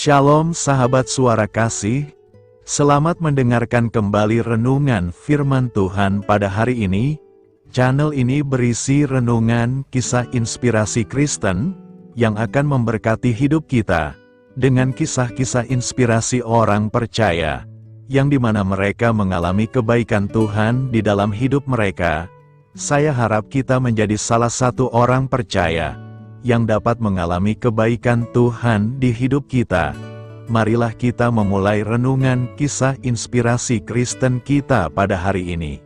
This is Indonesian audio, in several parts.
Shalom sahabat suara kasih, selamat mendengarkan kembali renungan firman Tuhan pada hari ini. Channel ini berisi renungan kisah inspirasi Kristen, yang akan memberkati hidup kita, dengan kisah-kisah inspirasi orang percaya, yang dimana mereka mengalami kebaikan Tuhan di dalam hidup mereka. Saya harap kita menjadi salah satu orang percaya, yang dapat mengalami kebaikan Tuhan di hidup kita. Marilah kita memulai renungan kisah inspirasi Kristen kita pada hari ini.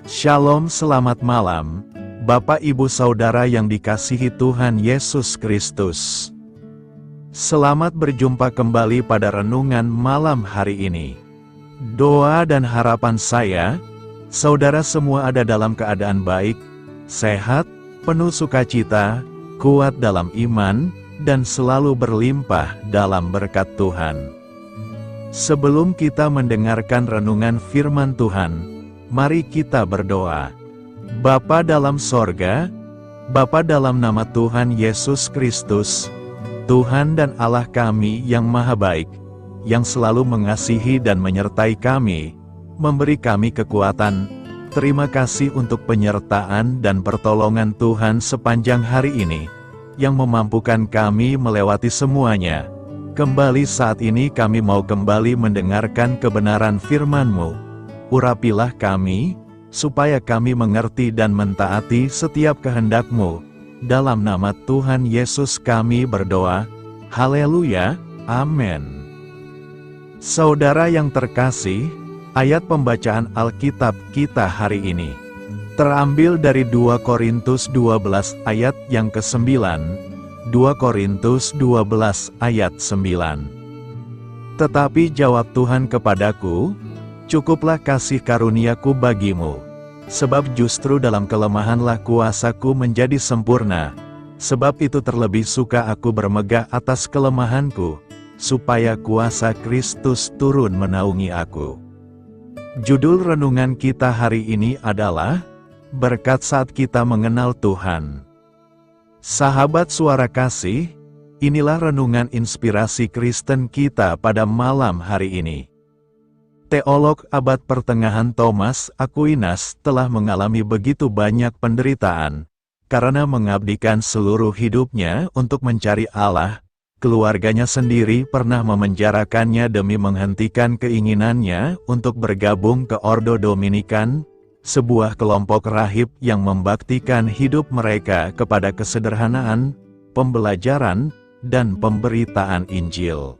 Shalom, selamat malam, Bapak Ibu Saudara yang dikasihi Tuhan Yesus Kristus. Selamat berjumpa kembali pada renungan malam hari ini. Doa dan harapan saya, saudara semua ada dalam keadaan baik, sehat, penuh sukacita, kuat dalam iman, dan selalu berlimpah dalam berkat Tuhan. Sebelum kita mendengarkan renungan firman Tuhan, mari kita berdoa. Bapa dalam sorga, Bapa dalam nama Tuhan Yesus Kristus, Tuhan dan Allah kami yang maha baik, yang selalu mengasihi dan menyertai kami, memberi kami kekuatan. Terima kasih untuk penyertaan dan pertolongan Tuhan sepanjang hari ini, yang memampukan kami melewati semuanya. Kembali saat ini kami mau kembali mendengarkan kebenaran firman-Mu. Urapilah kami, supaya kami mengerti dan mentaati setiap kehendak-Mu. Dalam nama Tuhan Yesus kami berdoa. Haleluya, amin. Saudara yang terkasih, ayat pembacaan Alkitab kita hari ini terambil dari 2 Korintus 12 ayat yang ke-9. 2 Korintus 12 ayat 9. Tetapi jawab Tuhan kepadaku, cukuplah kasih karuniaku bagimu, sebab justru dalam kelemahanlah kuasaku menjadi sempurna. Sebab itu terlebih suka aku bermegah atas kelemahanku, supaya kuasa Kristus turun menaungi aku. Judul renungan kita hari ini adalah berkat saat kita mengenal Tuhan. Sahabat suara kasih, inilah renungan inspirasi Kristen kita pada malam hari ini. Teolog abad pertengahan Thomas Aquinas telah mengalami begitu banyak penderitaan, karena mengabdikan seluruh hidupnya untuk mencari Allah. Keluarganya sendiri pernah memenjarakannya demi menghentikan keinginannya untuk bergabung ke Ordo Dominikan, sebuah kelompok rahib yang membaktikan hidup mereka kepada kesederhanaan, pembelajaran, dan pemberitaan Injil.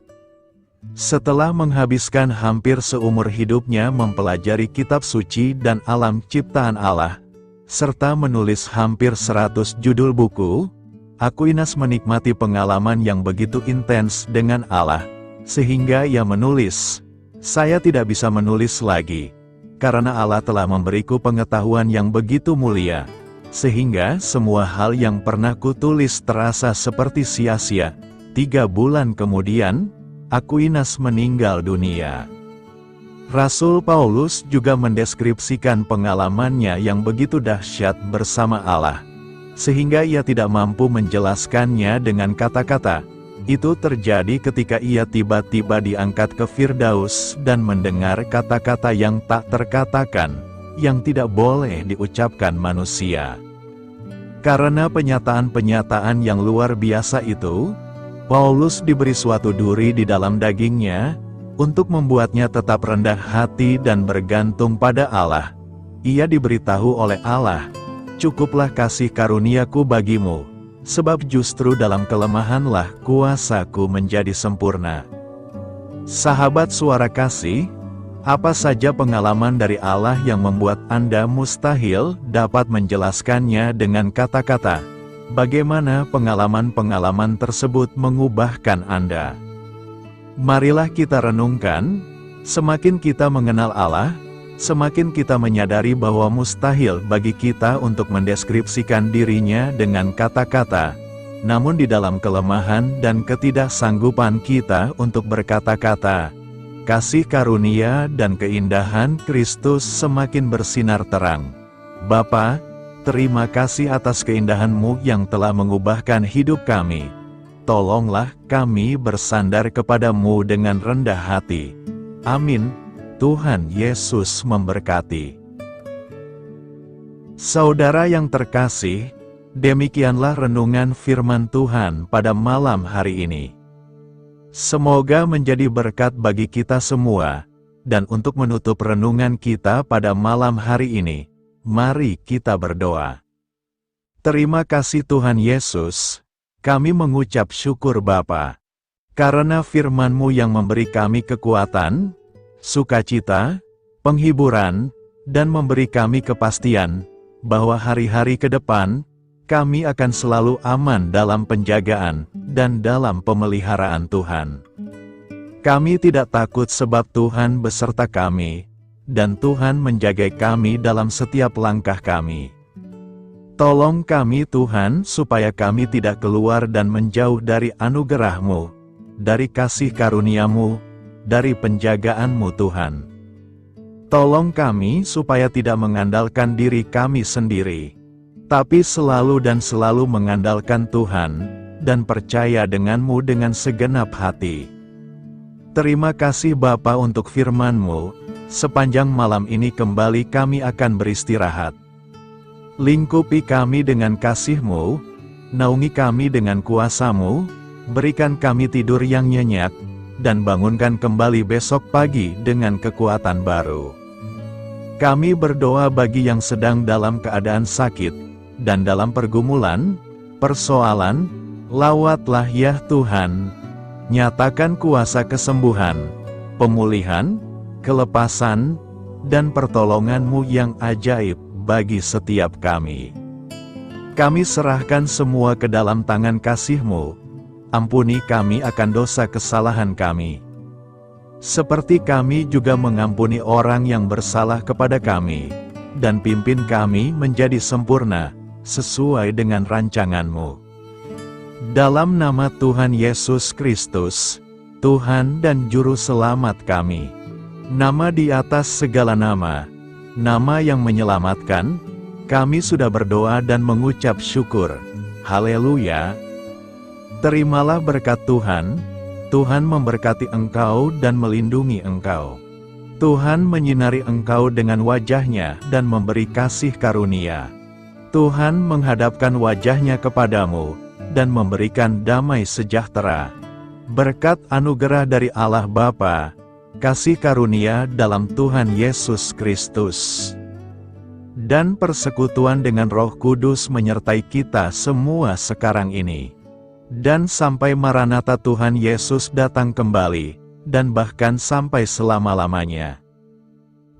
Setelah menghabiskan hampir seumur hidupnya mempelajari kitab suci dan alam ciptaan Allah, serta menulis hampir 100 judul buku, Aquinas menikmati pengalaman yang begitu intens dengan Allah, sehingga ia menulis, "Saya tidak bisa menulis lagi, karena Allah telah memberiku pengetahuan yang begitu mulia, sehingga semua hal yang pernah kutulis terasa seperti sia-sia." 3 bulan kemudian, Aquinas meninggal dunia. Rasul Paulus juga mendeskripsikan pengalamannya yang begitu dahsyat bersama Allah, sehingga ia tidak mampu menjelaskannya dengan kata-kata. Itu terjadi ketika ia tiba-tiba diangkat ke Firdaus dan mendengar kata-kata yang tak terkatakan, yang tidak boleh diucapkan manusia. Karena penyataan-penyataan yang luar biasa itu, Paulus diberi suatu duri di dalam dagingnya, untuk membuatnya tetap rendah hati dan bergantung pada Allah. Ia diberitahu oleh Allah, "Cukuplah kasih karuniaku bagimu, sebab justru dalam kelemahanlah kuasaku menjadi sempurna." Sahabat suara kasih, apa saja pengalaman dari Allah yang membuat Anda mustahil dapat menjelaskannya dengan kata-kata? Bagaimana pengalaman-pengalaman tersebut mengubahkan Anda? Marilah kita renungkan. Semakin kita mengenal Allah, semakin kita menyadari bahwa mustahil bagi kita untuk mendeskripsikan dirinya dengan kata-kata. Namun di dalam kelemahan dan ketidaksanggupan kita untuk berkata-kata, kasih karunia dan keindahan Kristus semakin bersinar terang. Bapa, terima kasih atas keindahan-Mu yang telah mengubahkan hidup kami. Tolonglah kami bersandar kepadamu dengan rendah hati. Amin. Tuhan Yesus memberkati. Saudara yang terkasih, demikianlah renungan firman Tuhan pada malam hari ini. Semoga menjadi berkat bagi kita semua, dan untuk menutup renungan kita pada malam hari ini, mari kita berdoa. Terima kasih Tuhan Yesus. Kami mengucap syukur Bapa, karena firman-Mu yang memberi kami kekuatan, sukacita, penghiburan, dan memberi kami kepastian, bahwa hari-hari ke depan, kami akan selalu aman dalam penjagaan, dan dalam pemeliharaan Tuhan. Kami tidak takut sebab Tuhan beserta kami, dan Tuhan menjaga kami dalam setiap langkah kami. Tolong kami Tuhan supaya kami tidak keluar dan menjauh dari anugerah-Mu, dari kasih karunia-Mu, dari penjagaan-Mu Tuhan. Tolong kami supaya tidak mengandalkan diri kami sendiri, tapi selalu mengandalkan Tuhan, dan percaya dengan-Mu dengan segenap hati. Terima kasih Bapa untuk firman-Mu, sepanjang malam ini kembali kami akan beristirahat. Lingkupi kami dengan kasih-Mu, naungi kami dengan kuasa-Mu, berikan kami tidur yang nyenyak, dan bangunkan kembali besok pagi dengan kekuatan baru. Kami berdoa bagi yang sedang dalam keadaan sakit, dan dalam pergumulan, persoalan, lawatlah ya Tuhan, nyatakan kuasa kesembuhan, pemulihan, kelepasan, dan pertolongan-Mu yang ajaib bagi setiap kami. Kami serahkan semua ke dalam tangan kasih-Mu, ampuni kami akan dosa kesalahan kami. Seperti kami juga mengampuni orang yang bersalah kepada kami, dan pimpin kami menjadi sempurna, sesuai dengan rancangan-Mu. Dalam nama Tuhan Yesus Kristus, Tuhan dan Juru Selamat kami, nama di atas segala nama, nama yang menyelamatkan, kami sudah berdoa dan mengucap syukur. Haleluya. Terimalah berkat Tuhan. Tuhan memberkati engkau dan melindungi engkau. Tuhan menyinari engkau dengan wajah-Nya dan memberi kasih karunia. Tuhan menghadapkan wajah-Nya kepadamu dan memberikan damai sejahtera. Berkat anugerah dari Allah Bapa, kasih karunia dalam Tuhan Yesus Kristus, dan persekutuan dengan Roh Kudus menyertai kita semua sekarang ini, dan sampai Maranatha Tuhan Yesus datang kembali, dan bahkan sampai selama-lamanya.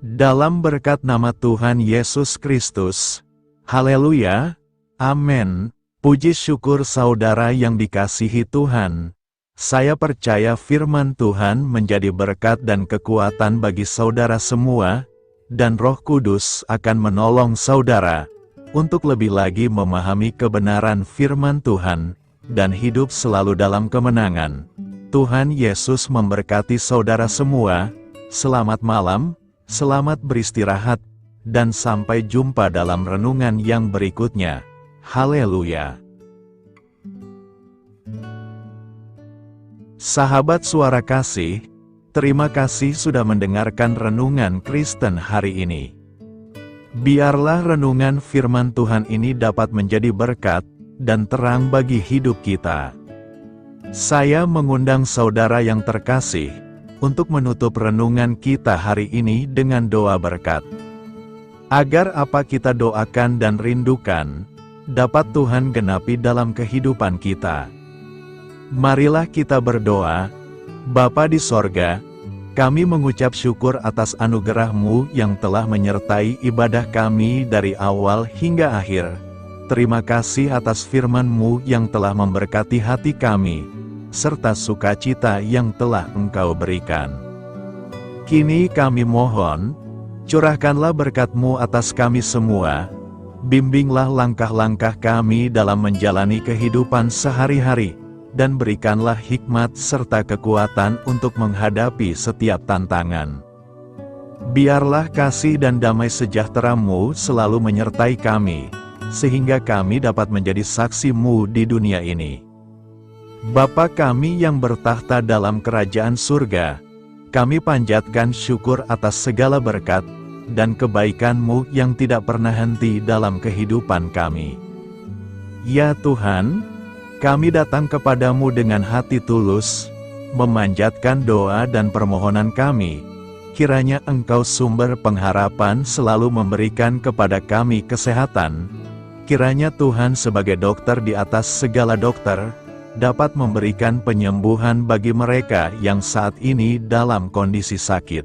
Dalam berkat nama Tuhan Yesus Kristus, haleluya, amin. Puji syukur saudara yang dikasihi Tuhan. Saya percaya firman Tuhan menjadi berkat dan kekuatan bagi saudara semua, dan Roh Kudus akan menolong saudara untuk lebih lagi memahami kebenaran firman Tuhan, dan hidup selalu dalam kemenangan. Tuhan Yesus memberkati saudara semua. Selamat malam, selamat beristirahat, dan sampai jumpa dalam renungan yang berikutnya. Haleluya. Sahabat Suara Kasih, terima kasih sudah mendengarkan renungan Kristen hari ini. Biarlah renungan firman Tuhan ini dapat menjadi berkat dan terang bagi hidup kita. Saya mengundang saudara yang terkasih untuk menutup renungan kita hari ini dengan doa berkat. Agar apa kita doakan dan rindukan, dapat Tuhan genapi dalam kehidupan kita. Marilah kita berdoa. Bapa di sorga, kami mengucap syukur atas anugerah-Mu yang telah menyertai ibadah kami dari awal hingga akhir. Terima kasih atas firman-Mu yang telah memberkati hati kami, serta sukacita yang telah Engkau berikan. Kini kami mohon, curahkanlah berkat-Mu atas kami semua, bimbinglah langkah-langkah kami dalam menjalani kehidupan sehari-hari, dan berikanlah hikmat serta kekuatan untuk menghadapi setiap tantangan. Biarlah kasih dan damai sejahtera-Mu selalu menyertai kami, sehingga kami dapat menjadi saksi-Mu di dunia ini. Bapa kami yang bertahta dalam kerajaan surga, kami panjatkan syukur atas segala berkat dan kebaikan-Mu yang tidak pernah henti dalam kehidupan kami. Ya Tuhan, kami datang kepadamu dengan hati tulus, memanjatkan doa dan permohonan kami, kiranya Engkau sumber pengharapan selalu memberikan kepada kami kesehatan, kiranya Tuhan sebagai dokter di atas segala dokter, dapat memberikan penyembuhan bagi mereka yang saat ini dalam kondisi sakit.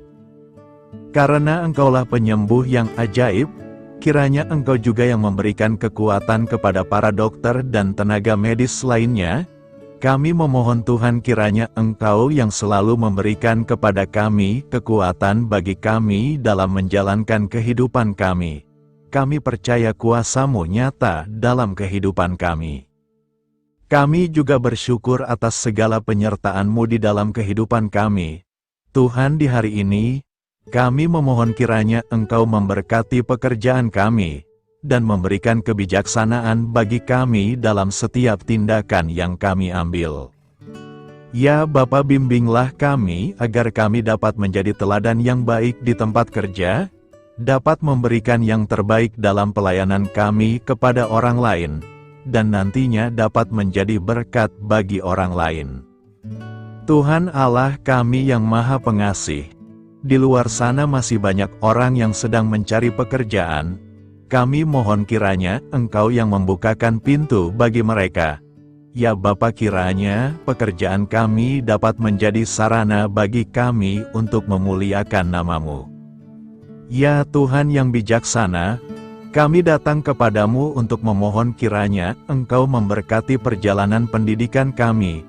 Karena Engkaulah penyembuh yang ajaib, kiranya Engkau juga yang memberikan kekuatan kepada para dokter dan tenaga medis lainnya. Kami memohon Tuhan kiranya Engkau yang selalu memberikan kepada kami kekuatan bagi kami dalam menjalankan kehidupan kami. Kami percaya kuasa-Mu nyata dalam kehidupan kami. Kami juga bersyukur atas segala penyertaan-Mu di dalam kehidupan kami. Tuhan, di hari ini, kami memohon kiranya Engkau memberkati pekerjaan kami, dan memberikan kebijaksanaan bagi kami dalam setiap tindakan yang kami ambil. Ya Bapa, bimbinglah kami agar kami dapat menjadi teladan yang baik di tempat kerja, dapat memberikan yang terbaik dalam pelayanan kami kepada orang lain, dan nantinya dapat menjadi berkat bagi orang lain. Tuhan Allah kami yang Maha Pengasih, di luar sana masih banyak orang yang sedang mencari pekerjaan. Kami mohon kiranya Engkau yang membukakan pintu bagi mereka. Ya Bapa, kiranya pekerjaan kami dapat menjadi sarana bagi kami untuk memuliakan nama-Mu. Ya Tuhan yang bijaksana, kami datang kepadamu untuk memohon kiranya Engkau memberkati perjalanan pendidikan kami.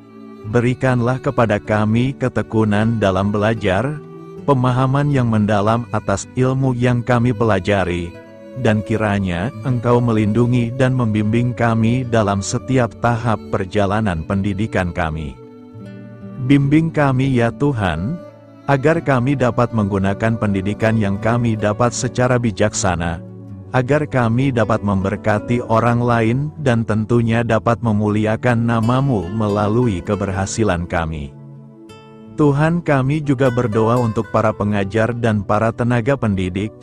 Berikanlah kepada kami ketekunan dalam belajar, pemahaman yang mendalam atas ilmu yang kami pelajari, dan kiranya Engkau melindungi dan membimbing kami dalam setiap tahap perjalanan pendidikan kami. Bimbing kami ya Tuhan, agar kami dapat menggunakan pendidikan yang kami dapat secara bijaksana, agar kami dapat memberkati orang lain dan tentunya dapat memuliakan nama-Mu melalui keberhasilan kami. Tuhan, kami juga berdoa untuk para pengajar dan para tenaga pendidik,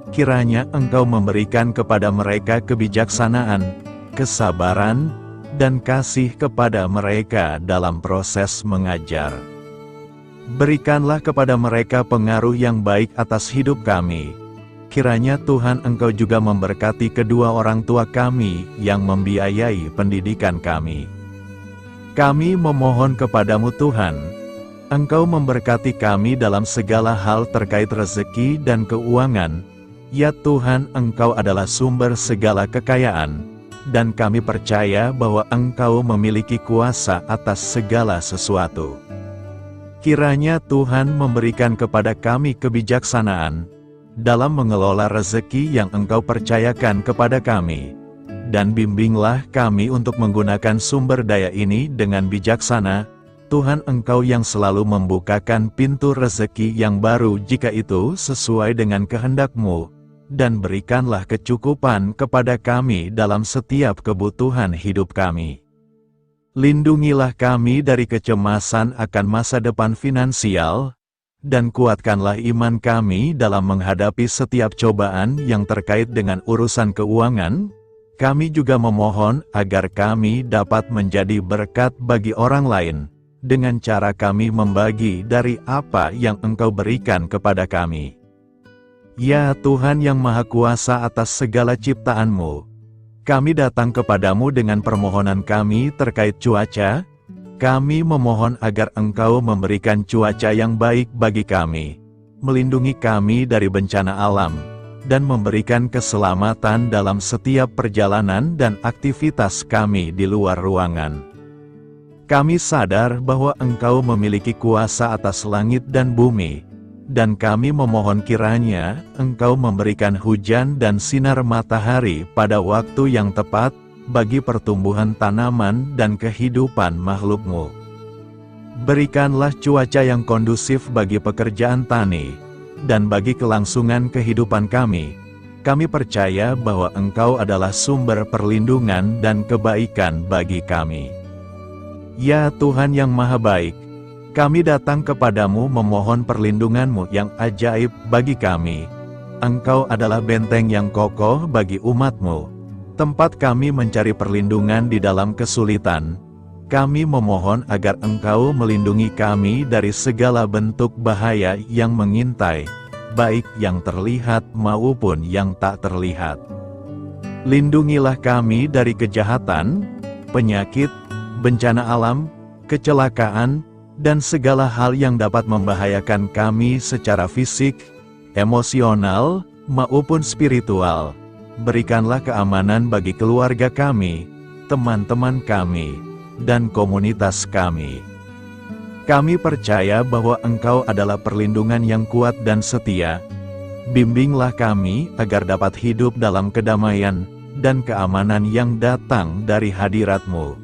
kiranya Engkau memberikan kepada mereka kebijaksanaan, kesabaran, dan kasih kepada mereka dalam proses mengajar. Berikanlah kepada mereka pengaruh yang baik atas hidup kami. Kiranya Tuhan Engkau juga memberkati kedua orang tua kami yang membiayai pendidikan kami. Kami memohon kepadamu Tuhan, Engkau memberkati kami dalam segala hal terkait rezeki dan keuangan. Ya Tuhan, Engkau adalah sumber segala kekayaan, dan kami percaya bahwa Engkau memiliki kuasa atas segala sesuatu. Kiranya Tuhan memberikan kepada kami kebijaksanaan dalam mengelola rezeki yang Engkau percayakan kepada kami, dan bimbinglah kami untuk menggunakan sumber daya ini dengan bijaksana. Tuhan, Engkau yang selalu membukakan pintu rezeki yang baru jika itu sesuai dengan kehendak-Mu, dan berikanlah kecukupan kepada kami dalam setiap kebutuhan hidup kami. Lindungilah kami dari kecemasan akan masa depan finansial, dan kuatkanlah iman kami dalam menghadapi setiap cobaan yang terkait dengan urusan keuangan. Kami juga memohon agar kami dapat menjadi berkat bagi orang lain, dengan cara kami membagi dari apa yang Engkau berikan kepada kami. Ya Tuhan yang Maha Kuasa atas segala ciptaan-Mu, kami datang kepadamu dengan permohonan kami terkait cuaca. Kami memohon agar Engkau memberikan cuaca yang baik bagi kami, melindungi kami dari bencana alam, dan memberikan keselamatan dalam setiap perjalanan dan aktivitas kami di luar ruangan. Kami sadar bahwa Engkau memiliki kuasa atas langit dan bumi, dan kami memohon kiranya Engkau memberikan hujan dan sinar matahari pada waktu yang tepat bagi pertumbuhan tanaman dan kehidupan makhluk-Mu. Berikanlah cuaca yang kondusif bagi pekerjaan tani, dan bagi kelangsungan kehidupan kami. kami percaya bahwa Engkau adalah sumber perlindungan dan kebaikan bagi kami. Ya Tuhan yang Maha Baik, kami datang kepadamu memohon perlindungan-Mu yang ajaib bagi kami. Engkau adalah benteng yang kokoh bagi umat-Mu, tempat kami mencari perlindungan di dalam kesulitan. Kami memohon agar Engkau melindungi kami dari segala bentuk bahaya yang mengintai, baik yang terlihat maupun yang tak terlihat. Lindungilah kami dari kejahatan, penyakit, bencana alam, kecelakaan, dan segala hal yang dapat membahayakan kami secara fisik, emosional, maupun spiritual. Berikanlah keamanan bagi keluarga kami, teman-teman kami, dan komunitas kami. Kami percaya bahwa Engkau adalah perlindungan yang kuat dan setia. Bimbinglah kami agar dapat hidup dalam kedamaian dan keamanan yang datang dari hadirat-Mu.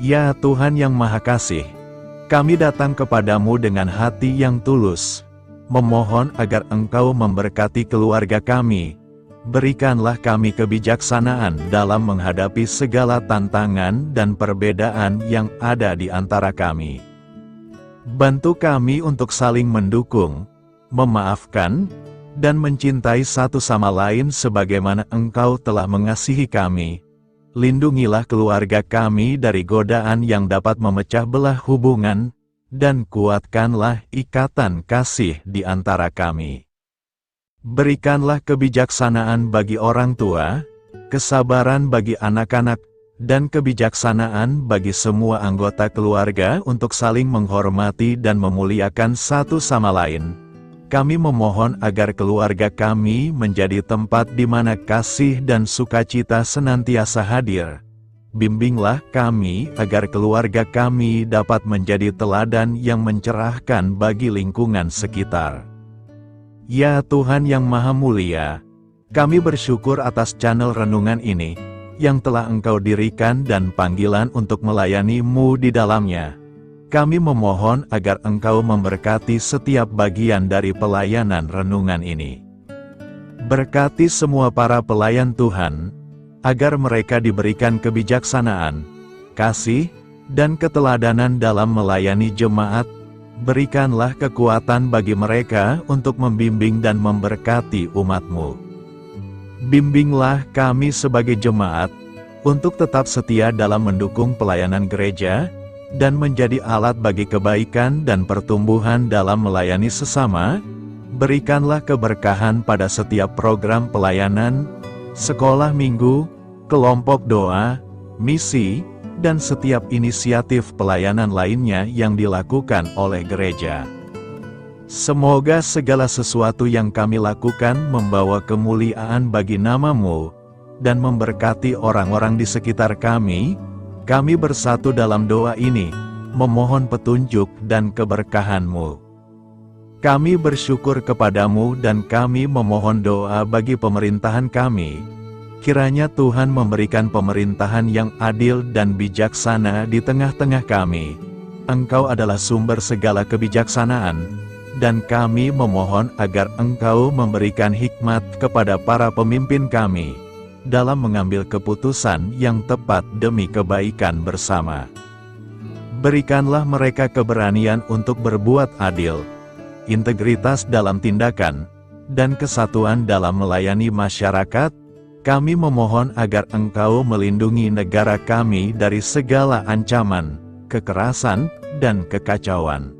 Ya Tuhan yang Maha Kasih, kami datang kepadamu dengan hati yang tulus, memohon agar Engkau memberkati keluarga kami. Berikanlah kami kebijaksanaan dalam menghadapi segala tantangan dan perbedaan yang ada di antara kami. Bantu kami untuk saling mendukung, memaafkan, dan mencintai satu sama lain sebagaimana Engkau telah mengasihi kami. Lindungilah keluarga kami dari godaan yang dapat memecah belah hubungan, dan kuatkanlah ikatan kasih di antara kami. Berikanlah kebijaksanaan bagi orang tua, kesabaran bagi anak-anak, dan kebijaksanaan bagi semua anggota keluarga untuk saling menghormati dan memuliakan satu sama lain. Kami memohon agar keluarga kami menjadi tempat di mana kasih dan sukacita senantiasa hadir. Bimbinglah kami agar keluarga kami dapat menjadi teladan yang mencerahkan bagi lingkungan sekitar. Ya Tuhan yang Maha Mulia, kami bersyukur atas channel renungan ini, yang telah Engkau dirikan dan panggilan untuk melayani-Mu di dalamnya. Kami memohon agar Engkau memberkati setiap bagian dari pelayanan renungan ini. Berkati semua para pelayan Tuhan, agar mereka diberikan kebijaksanaan, kasih, dan keteladanan dalam melayani jemaat. Berikanlah kekuatan bagi mereka untuk membimbing dan memberkati umat-Mu. Bimbinglah kami sebagai jemaat, untuk tetap setia dalam mendukung pelayanan gereja, dan menjadi alat bagi kebaikan dan pertumbuhan dalam melayani sesama. Berikanlah keberkahan pada setiap program pelayanan, sekolah minggu, kelompok doa, misi, dan setiap inisiatif pelayanan lainnya yang dilakukan oleh gereja. Semoga segala sesuatu yang kami lakukan membawa kemuliaan bagi nama-Mu, dan memberkati orang-orang di sekitar kami. Kami bersatu dalam doa ini, memohon petunjuk dan keberkahan-Mu. Kami bersyukur kepadamu dan kami memohon doa bagi pemerintahan kami. Kiranya Tuhan memberikan pemerintahan yang adil dan bijaksana di tengah-tengah kami. Engkau adalah sumber segala kebijaksanaan, dan kami memohon agar Engkau memberikan hikmat kepada para pemimpin kami, dalam mengambil keputusan yang tepat demi kebaikan bersama. Berikanlah mereka keberanian untuk berbuat adil, integritas dalam tindakan, dan kesatuan dalam melayani masyarakat. Kami memohon agar Engkau melindungi negara kami dari segala ancaman, kekerasan, dan kekacauan.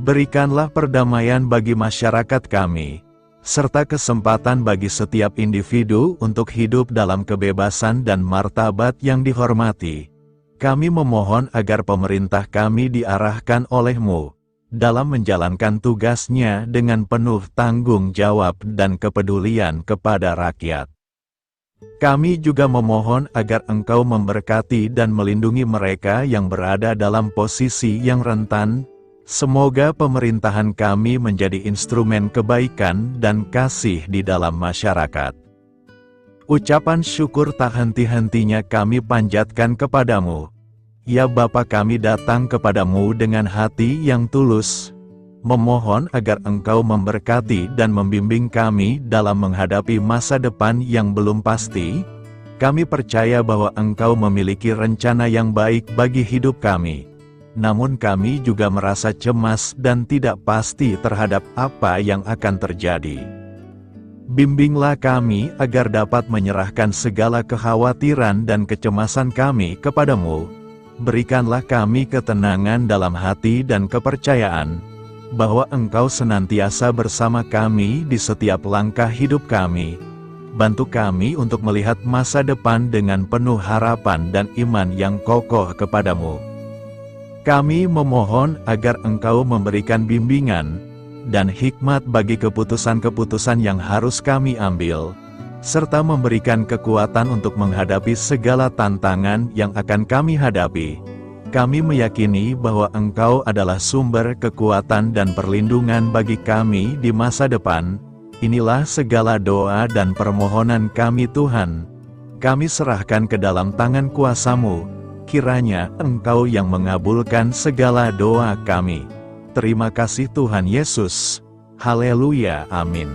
Berikanlah perdamaian bagi masyarakat kami, serta kesempatan bagi setiap individu untuk hidup dalam kebebasan dan martabat yang dihormati. Kami memohon agar pemerintah kami diarahkan oleh-Mu, dalam menjalankan tugasnya dengan penuh tanggung jawab dan kepedulian kepada rakyat. Kami juga memohon agar Engkau memberkati dan melindungi mereka yang berada dalam posisi yang rentan. Semoga pemerintahan kami menjadi instrumen kebaikan dan kasih di dalam masyarakat. Ucapan syukur tak henti-hentinya kami panjatkan kepadamu. Ya Bapa, kami datang kepadamu dengan hati yang tulus, memohon agar Engkau memberkati dan membimbing kami dalam menghadapi masa depan yang belum pasti. Kami percaya bahwa Engkau memiliki rencana yang baik bagi hidup kami. Namun kami juga merasa cemas dan tidak pasti terhadap apa yang akan terjadi. Bimbinglah kami agar dapat menyerahkan segala kekhawatiran dan kecemasan kami kepadamu. Berikanlah kami ketenangan dalam hati dan kepercayaan bahwa Engkau senantiasa bersama kami di setiap langkah hidup kami. Bantu kami untuk melihat masa depan dengan penuh harapan dan iman yang kokoh kepadamu. Kami memohon agar Engkau memberikan bimbingan dan hikmat bagi keputusan-keputusan yang harus kami ambil, serta memberikan kekuatan untuk menghadapi segala tantangan yang akan kami hadapi. Kami meyakini bahwa Engkau adalah sumber kekuatan dan perlindungan bagi kami di masa depan. Inilah segala doa dan permohonan kami Tuhan. Kami serahkan ke dalam tangan kuasa-Mu. Kiranya Engkau yang mengabulkan segala doa kami. Terima kasih Tuhan Yesus. Haleluya. Amin.